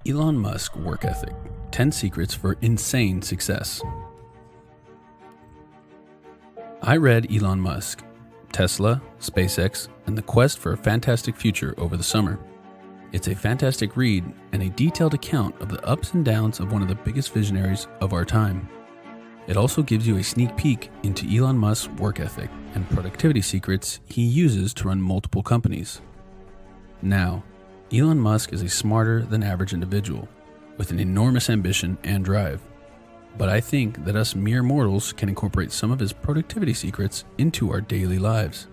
Elon Musk work ethic, 10 secrets for insane success. I read Elon Musk, Tesla, SpaceX, and the quest for a fantastic future over the summer. It's a fantastic read and a detailed account of the ups and downs of one of the biggest visionaries of our time. It also gives you a sneak peek into Elon Musk's work ethic and productivity secrets he uses to run multiple companies. Now, Elon Musk is a smarter than average individual with an enormous ambition and drive. But I think that us mere mortals can incorporate some of his productivity secrets into our daily lives.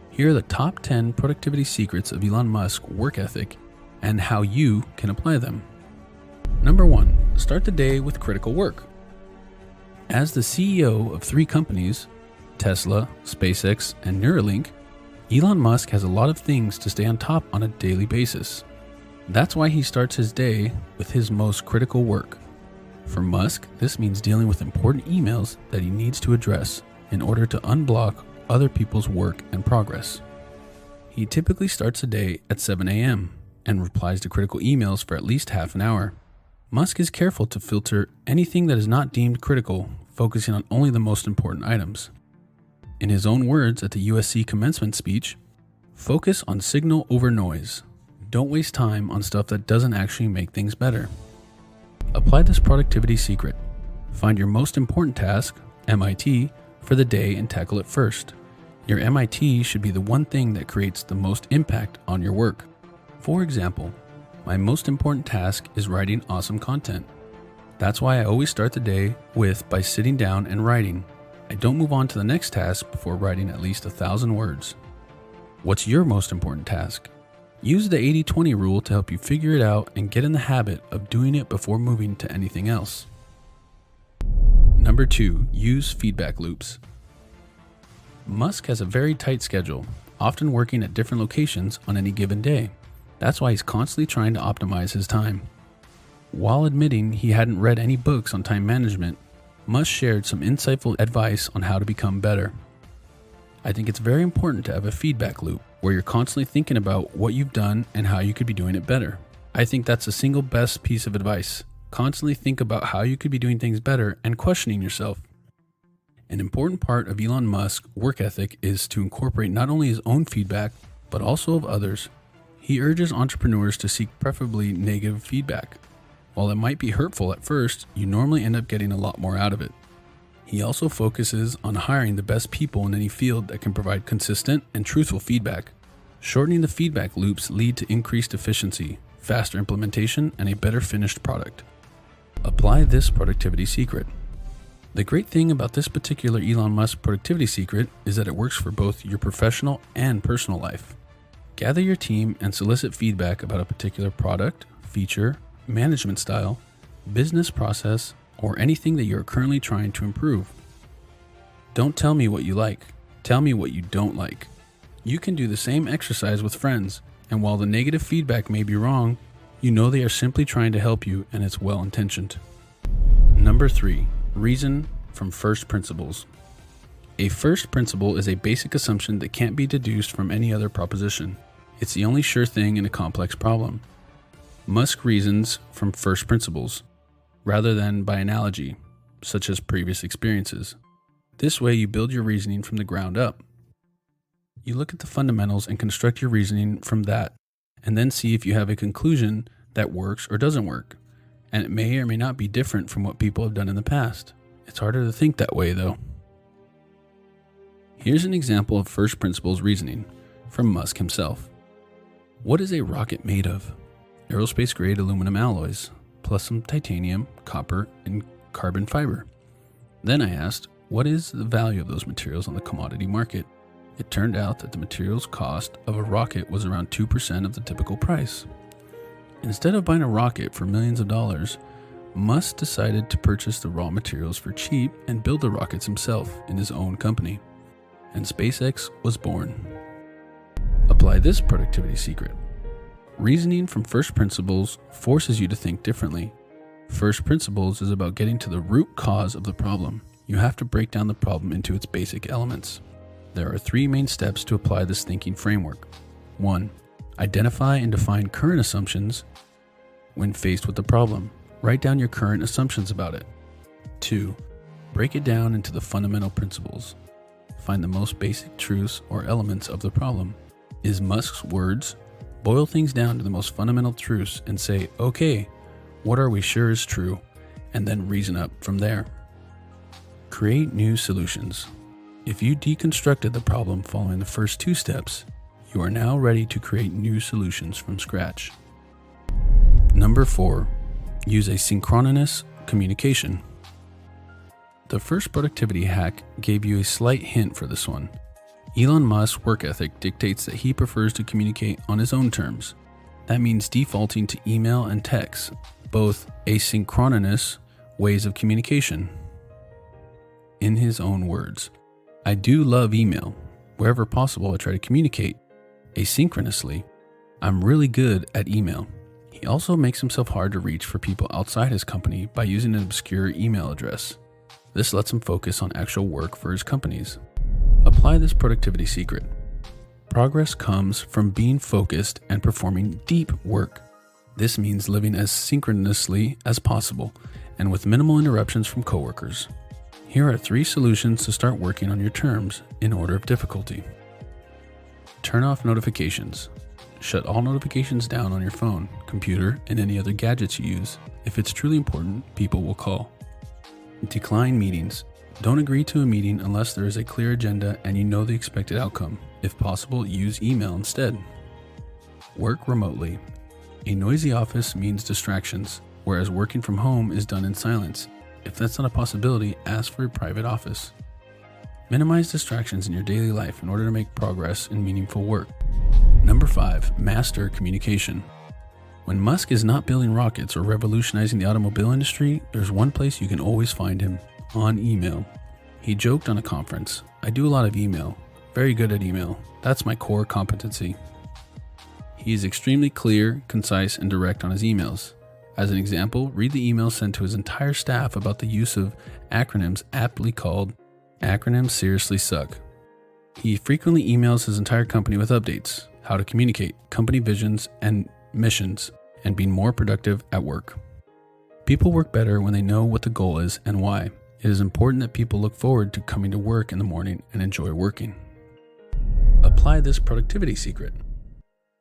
Here are the top 10 productivity secrets of Elon Musk's work ethic and how you can apply them. Number 1, start the day with critical work. As the CEO of 3 companies, Tesla, SpaceX, and Neuralink, Elon Musk has a lot of things to stay on top on a daily basis. That's why he starts his day with his most critical work. For Musk, this means dealing with important emails that he needs to address in order to unblock other people's work and progress. He typically starts the day at 7 a.m. and replies to critical emails for at least half an hour. Musk is careful to filter anything that is not deemed critical, focusing on only the most important items. In his own words at the USC commencement speech, focus on signal over noise. Don't waste time on stuff that doesn't actually make things better. Apply this productivity secret. Find your most important task, MIT, for the day and tackle it first. Your MIT should be the one thing that creates the most impact on your work. For example, my most important task is writing awesome content. That's why I always start the day by sitting down and writing. I don't move on to the next task before writing at least 1,000 words. What's your most important task? Use the 80-20 rule to help you figure it out and get in the habit of doing it before moving to anything else. Number 2, use feedback loops. Musk has a very tight schedule, often working at different locations on any given day. That's why he's constantly trying to optimize his time. While admitting he hadn't read any books on time management, Musk shared some insightful advice on how to become better. I think it's very important to have a feedback loop where you're constantly thinking about what you've done and how you could be doing it better. I think that's the single best piece of advice. Constantly think about how you could be doing things better and questioning yourself. An important part of Elon Musk's work ethic is to incorporate not only his own feedback, but also of others. He urges entrepreneurs to seek preferably negative feedback. While it might be hurtful at first, you normally end up getting a lot more out of it. He also focuses on hiring the best people in any field that can provide consistent and truthful feedback. Shortening the feedback loops lead to increased efficiency, faster implementation, and a better finished product. Apply this productivity secret. The great thing about this particular Elon Musk productivity secret is that it works for both your professional and personal life. Gather your team and solicit feedback about a particular product, feature, management style, business process, or anything that you're currently trying to improve. Don't tell me what you like. Tell me what you don't like. You can do the same exercise with friends, and while the negative feedback may be wrong, you know they are simply trying to help you and it's well-intentioned. Number 3, reason from first principles. A first principle is a basic assumption that can't be deduced from any other proposition. It's the only sure thing in a complex problem. Musk reasons from first principles, rather than by analogy, such as previous experiences. This way you build your reasoning from the ground up. You look at the fundamentals and construct your reasoning from that, and then see if you have a conclusion that works or doesn't work. And it may or may not be different from what people have done in the past. It's harder to think that way though. Here's an example of first principles reasoning from Musk himself. What is a rocket made of? Aerospace grade aluminum alloys, plus some titanium, copper, and carbon fiber. Then I asked, what is the value of those materials on the commodity market? It turned out that the materials cost of a rocket was around 2% of the typical price. Instead of buying a rocket for millions of dollars, Musk decided to purchase the raw materials for cheap and build the rockets himself in his own company. And SpaceX was born. Apply this productivity secret. Reasoning from first principles forces you to think differently. First principles is about getting to the root cause of the problem. You have to break down the problem into its basic elements. There are 3 main steps to apply this thinking framework. 1. Identify and define current assumptions. When faced with a problem, write down your current assumptions about it. 2. Break it down into the fundamental principles. Find the most basic truths or elements of the problem. Is Musk's words? Boil things down to the most fundamental truths and say, okay, what are we sure is true? And then reason up from there. Create new solutions. If you deconstructed the problem following the first 2 steps, you are now ready to create new solutions from scratch. Number 4, use asynchronous communication. The first productivity hack gave you a slight hint for this one. Elon Musk's work ethic dictates that he prefers to communicate on his own terms. That means defaulting to email and text, both asynchronous ways of communication. In his own words, I do love email. Wherever possible, I try to communicate asynchronously. I'm really good at email. He also makes himself hard to reach for people outside his company by using an obscure email address. This lets him focus on actual work for his companies. Apply this productivity secret. Progress comes from being focused and performing deep work. This means living as synchronously as possible and with minimal interruptions from coworkers. Here are 3 solutions to start working on your terms in order of difficulty. Turn off notifications. Shut all notifications down on your phone, computer, and any other gadgets you use. If it's truly important, people will call. Decline meetings. Don't agree to a meeting unless there is a clear agenda and you know the expected outcome. If possible, use email instead. Work remotely. A noisy office means distractions, whereas working from home is done in silence. If that's not a possibility, ask for a private office. Minimize distractions in your daily life in order to make progress in meaningful work. Number 5, master communication. When Musk is not building rockets or revolutionizing the automobile industry, there's one place you can always find him: on email. He joked on a conference, I do a lot of email. Very good at email. That's my core competency. He is extremely clear, concise, and direct on his emails. As an example, read the email sent to his entire staff about the use of acronyms aptly called "Acronyms Seriously Suck." He frequently emails his entire company with updates, how to communicate, company visions and missions, and be more productive at work. People work better when they know what the goal is and why. It is important that people look forward to coming to work in the morning and enjoy working. Apply this productivity secret.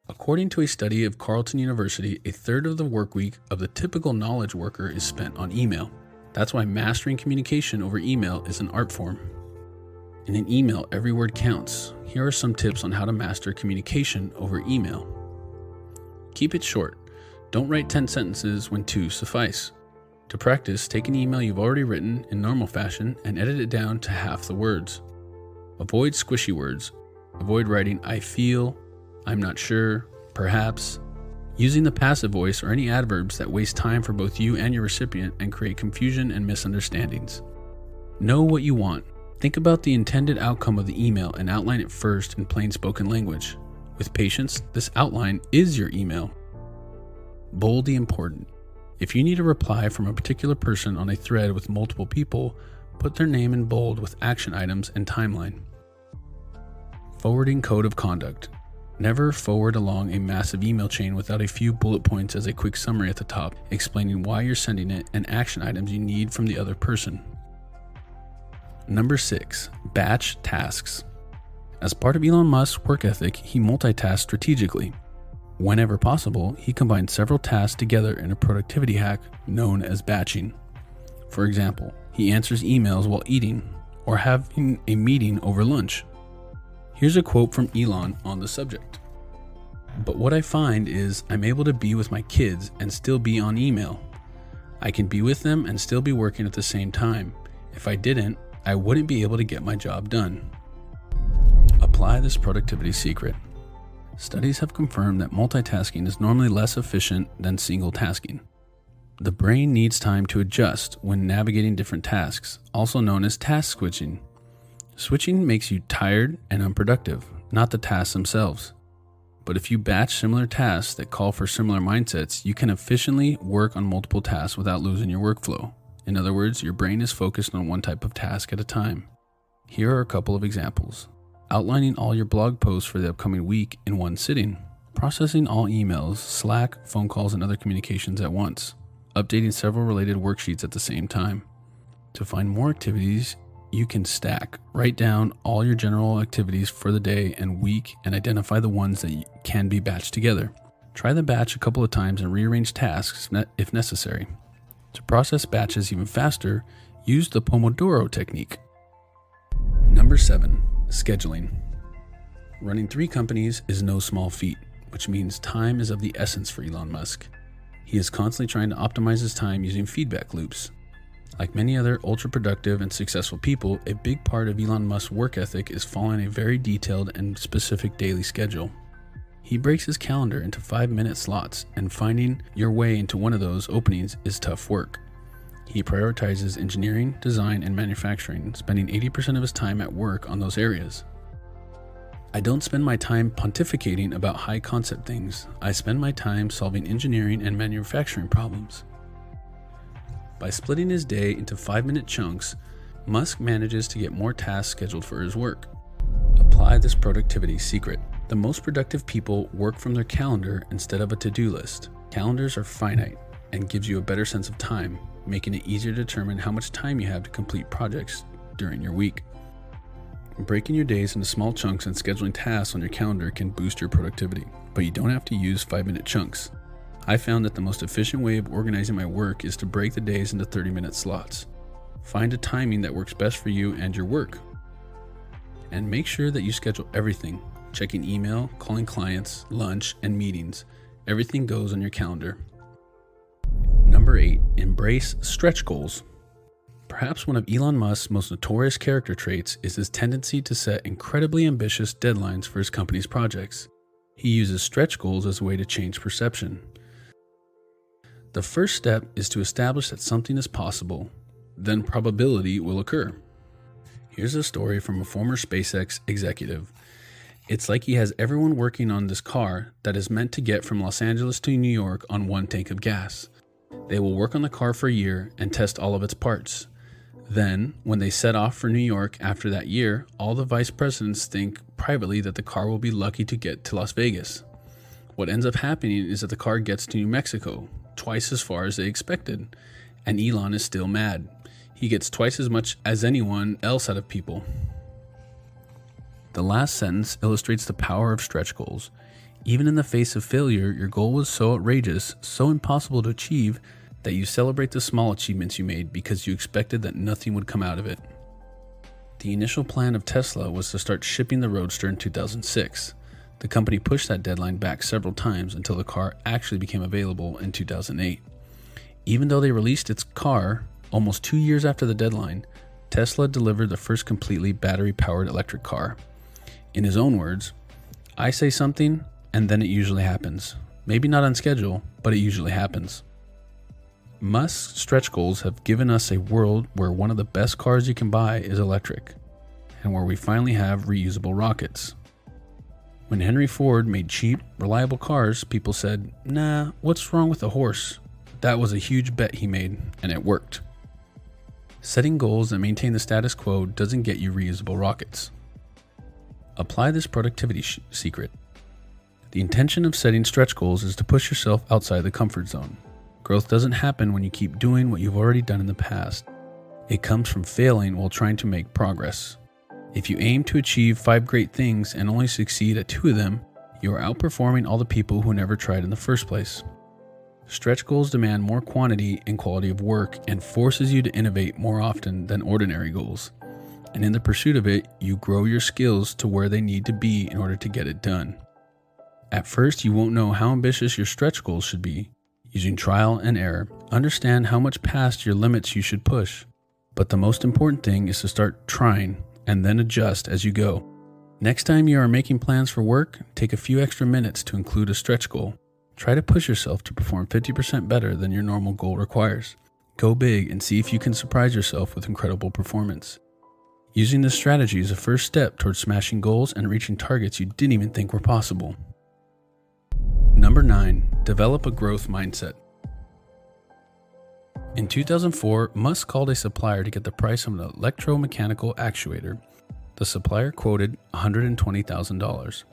According to a study of Carleton University, 1/3 of the work week of the typical knowledge worker is spent on email. That's why mastering communication over email is an art form. In an email, every word counts. Here are some tips on how to master communication over email. Keep it short. Don't write 10 sentences when 2 suffice. To practice, take an email you've already written in normal fashion and edit it down to half the words. Avoid squishy words. Avoid writing I feel, I'm not sure, perhaps, using the passive voice or any adverbs that waste time for both you and your recipient and create confusion and misunderstandings. Know what you want. Think about the intended outcome of the email and outline it first in plain spoken language. With patience, this outline is your email. Bold the important. If you need a reply from a particular person on a thread with multiple people, put their name in bold with action items and timeline. Forwarding code of conduct. Never forward along a massive email chain without a few bullet points as a quick summary at the top, explaining why you're sending it and action items you need from the other person. Number 6, batch tasks. As part of Elon Musk's work ethic, he multitasks strategically. Whenever possible, he combines several tasks together in a productivity hack known as batching. For example, he answers emails while eating or having a meeting over lunch. Here's a quote from Elon on the subject. But what I find is I'm able to be with my kids and still be on email. I can be with them and still be working at the same time. If I didn't, I wouldn't be able to get my job done. Apply this productivity secret. Studies have confirmed that multitasking is normally less efficient than single tasking. The brain needs time to adjust when navigating different tasks, also known as task switching. Switching makes you tired and unproductive, not the tasks themselves. But if you batch similar tasks that call for similar mindsets, you can efficiently work on multiple tasks without losing your workflow. In other words, your brain is focused on one type of task at a time. Here are a couple of examples. Outlining all your blog posts for the upcoming week in one sitting. processing all emails, Slack, phone calls, and other communications at once, updating several related worksheets at the same time. To find more activities, you can stack. Write down all your general activities for the day and week and identify the ones that can be batched together. Try the batch a couple of times and rearrange tasks if necessary. To process batches even faster, use the Pomodoro technique. Number 7, scheduling. Running 3 companies is no small feat, which means time is of the essence for Elon Musk. He is constantly trying to optimize his time using feedback loops. Like many other ultra-productive and successful people, a big part of Elon Musk's work ethic is following a very detailed and specific daily schedule. He breaks his calendar into 5-minute slots, and finding your way into one of those openings is tough work. He prioritizes engineering, design, and manufacturing, spending 80% of his time at work on those areas. I don't spend my time pontificating about high-concept things. I spend my time solving engineering and manufacturing problems. By splitting his day into 5-minute chunks, Musk manages to get more tasks scheduled for his work. Apply this productivity secret. The most productive people work from their calendar instead of a to-do list. Calendars are finite and gives you a better sense of time, making it easier to determine how much time you have to complete projects during your week. Breaking your days into small chunks and scheduling tasks on your calendar can boost your productivity, but you don't have to use 5-minute chunks. I found that the most efficient way of organizing my work is to break the days into 30-minute slots. Find a timing that works best for you and your work. And make sure that you schedule everything, checking email, calling clients, lunch, and meetings. Everything goes on your calendar. Number 8, embrace stretch goals. Perhaps one of Elon Musk's most notorious character traits is his tendency to set incredibly ambitious deadlines for his company's projects. He uses stretch goals as a way to change perception. The first step is to establish that something is possible, then probability will occur. Here's a story from a former SpaceX executive. It's like he has everyone working on this car that is meant to get from Los Angeles to New York on 1 tank of gas. They will work on the car for a year and test all of its parts. Then, when they set off for New York after that year, all the vice presidents think privately that the car will be lucky to get to Las Vegas. What ends up happening is that the car gets to New Mexico, twice as far as they expected, and Elon is still mad. He gets twice as much as anyone else out of people. The last sentence illustrates the power of stretch goals. Even in the face of failure, your goal was so outrageous, so impossible to achieve, that you celebrate the small achievements you made because you expected that nothing would come out of it. The initial plan of Tesla was to start shipping the Roadster in 2006. The company pushed that deadline back several times until the car actually became available in 2008. Even though they released its car almost 2 years after the deadline, Tesla delivered the first completely battery-powered electric car. In his own words, "I say something, and then it usually happens. Maybe not on schedule, but it usually happens." Musk's stretch goals have given us a world where one of the best cars you can buy is electric, and where we finally have reusable rockets. When Henry Ford made cheap, reliable cars, people said, "Nah, what's wrong with a horse?" That was a huge bet he made, and it worked. Setting goals that maintain the status quo doesn't get you reusable rockets. Apply this productivity secret. The intention of setting stretch goals is to push yourself outside the comfort zone. Growth doesn't happen when you keep doing what you've already done in the past. It comes from failing while trying to make progress. If you aim to achieve 5 great things and only succeed at 2 of them, you are outperforming all the people who never tried in the first place. Stretch goals demand more quantity and quality of work and forces you to innovate more often than ordinary goals. And in the pursuit of it, you grow your skills to where they need to be in order to get it done. At first, you won't know how ambitious your stretch goals should be. Using trial and error, understand how much past your limits you should push. But the most important thing is to start trying and then adjust as you go. Next time you are making plans for work, take a few extra minutes to include a stretch goal. Try to push yourself to perform 50% better than your normal goal requires. Go big and see if you can surprise yourself with incredible performance. Using this strategy is a first step towards smashing goals and reaching targets you didn't even think were possible. Number 9, develop a growth mindset. In 2004, Musk called a supplier to get the price of an electromechanical actuator. The supplier quoted $120,000.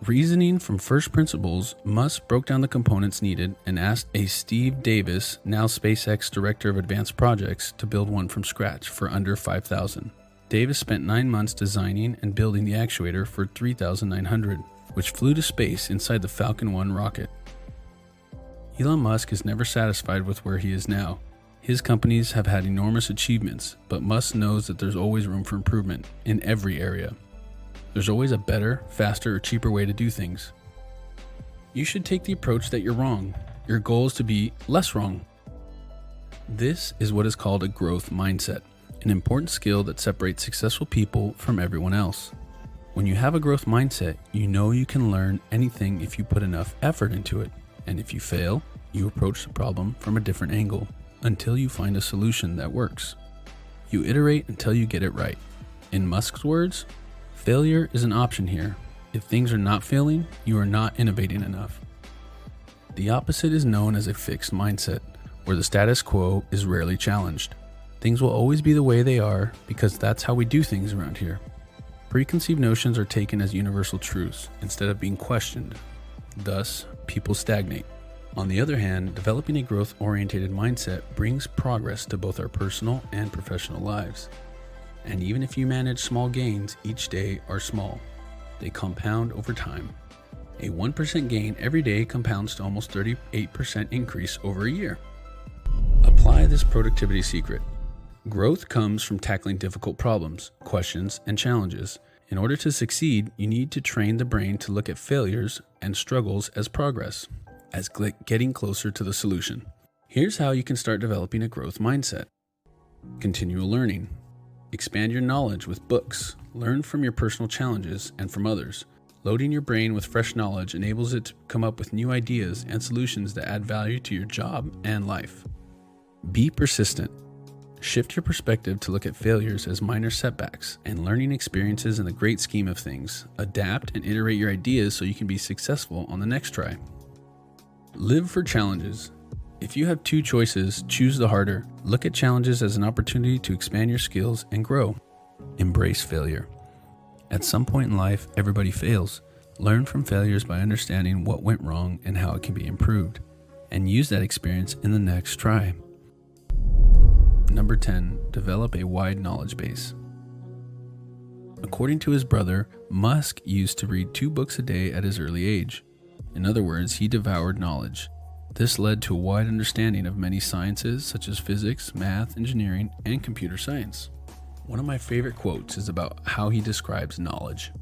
Reasoning from first principles, Musk broke down the components needed and asked a Steve Davis, now SpaceX Director of Advanced Projects, to build one from scratch for under $5,000. Davis spent 9 months designing and building the actuator for $3,900, which flew to space inside the Falcon 1 rocket. Elon Musk is never satisfied with where he is now. His companies have had enormous achievements, but Musk knows that there's always room for improvement in every area. There's always a better, faster, or cheaper way to do things. You should take the approach that you're wrong. Your goal is to be less wrong. This is what is called a growth mindset, an important skill that separates successful people from everyone else. When you have a growth mindset, you know you can learn anything if you put enough effort into it. And if you fail, you approach the problem from a different angle until you find a solution that works. You iterate until you get it right. In Musk's words, failure is an option here. If things are not failing, you are not innovating enough. The opposite is known as a fixed mindset, where the status quo is rarely challenged. Things will always be the way they are because that's how we do things around here. Preconceived notions are taken as universal truths instead of being questioned. Thus, people stagnate. On the other hand, developing a growth-oriented mindset brings progress to both our personal and professional lives. And even if you manage small gains, each day are small. They compound over time. A 1% gain every day compounds to almost 38% increase over a year. Apply this productivity secret. Growth comes from tackling difficult problems, questions, and challenges. In order to succeed, you need to train the brain to look at failures and struggles as progress, as getting closer to the solution. Here's how you can start developing a growth mindset. Continual learning. Expand your knowledge with books. Learn from your personal challenges and from others. Loading your brain with fresh knowledge enables it to come up with new ideas and solutions that add value to your job and life. Be persistent. Shift your perspective to look at failures as minor setbacks and learning experiences in the great scheme of things. Adapt and iterate your ideas so you can be successful on the next try. Live for challenges. If you have two choices, choose the harder. Look at challenges as an opportunity to expand your skills and grow. Embrace failure. At some point in life, everybody fails. Learn from failures by understanding what went wrong and how it can be improved, and use that experience in the next try. Number 10, develop a wide knowledge base. According to his brother, Musk used to read 2 books a day at his early age. In other words, he devoured knowledge. This led to a wide understanding of many sciences such as physics, math, engineering, and computer science. One of my favorite quotes is about how he describes knowledge.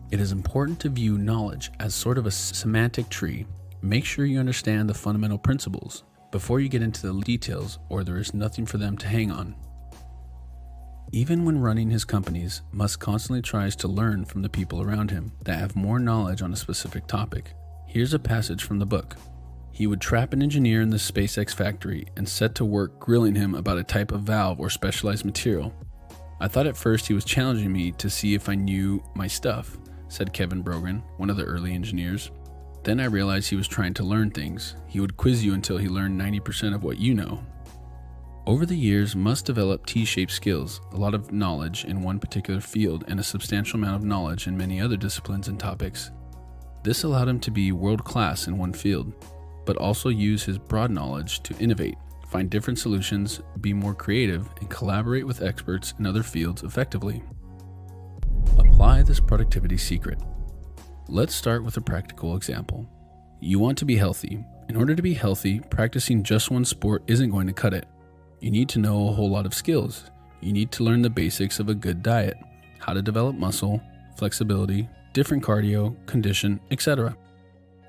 It is important to view knowledge as sort of a semantic tree. Make sure you understand the fundamental principles before you get into the details, or there is nothing for them to hang on. Even when running his companies, Musk constantly tries to learn from the people around him that have more knowledge on a specific topic. Here's a passage from the book. He would trap an engineer in the SpaceX factory and set to work grilling him about a type of valve or specialized material. I thought at first he was challenging me to see if I knew my stuff, said Kevin Brogan, one of the early engineers. Then I realized he was trying to learn things. He would quiz you until he learned 90% of what you know. Over the years, Musk developed T-shaped skills, a lot of knowledge in one particular field and a substantial amount of knowledge in many other disciplines and topics. This allowed him to be world-class in one field, but also use his broad knowledge to innovate, find different solutions, be more creative, and collaborate with experts in other fields effectively. Apply this productivity secret. Let's start with a practical example. You want to be healthy. In order to be healthy, practicing just one sport isn't going to cut it. You need to know a whole lot of skills. You need to learn the basics of a good diet, how to develop muscle, flexibility, different cardio, condition, etc.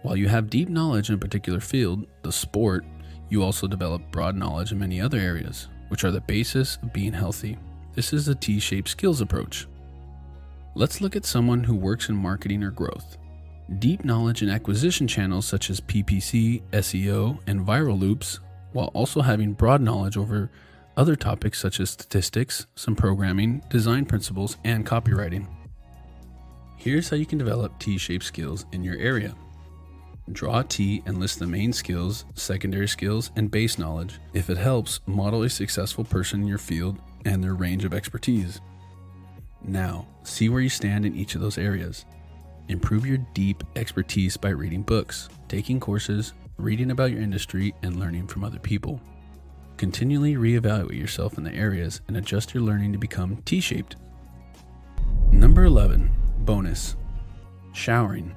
While you have deep knowledge in a particular field, the sport, you also develop broad knowledge in many other areas, which are the basis of being healthy. This is the T-shaped skills approach. Let's look at someone who works in marketing or growth. Deep knowledge in acquisition channels such as PPC, SEO, and viral loops, while also having broad knowledge over other topics such as statistics, some programming, design principles, and copywriting. Here's how you can develop T-shaped skills in your area. Draw a T and list the main skills, secondary skills, and base knowledge. If it helps, model a successful person in your field and their range of expertise. Now, see where you stand in each of those areas. Improve your deep expertise by reading books, taking courses, reading about your industry, and learning from other people. Continually reevaluate yourself in the areas and adjust your learning to become T-shaped. Number 11, bonus, showering.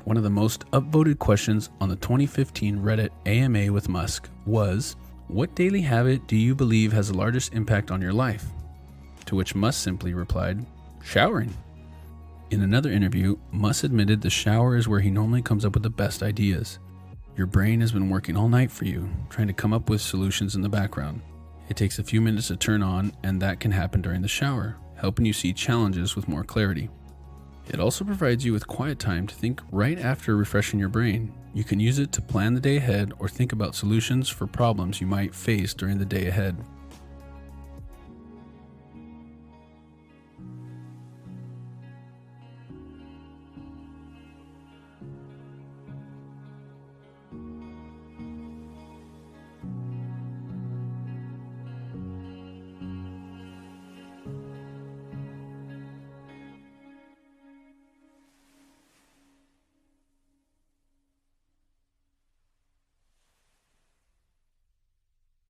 One of the most upvoted questions on the 2015 Reddit AMA with Musk was, what daily habit do you believe has the largest impact on your life? To which Musk simply replied, showering. In another interview, Musk admitted the shower is where he normally comes up with the best ideas. Your brain has been working all night for you, trying to come up with solutions in the background. It takes a few minutes to turn on, and that can happen during the shower, helping you see challenges with more clarity. It also provides you with quiet time to think right after refreshing your brain. You can use it to plan the day ahead or think about solutions for problems you might face during the day ahead.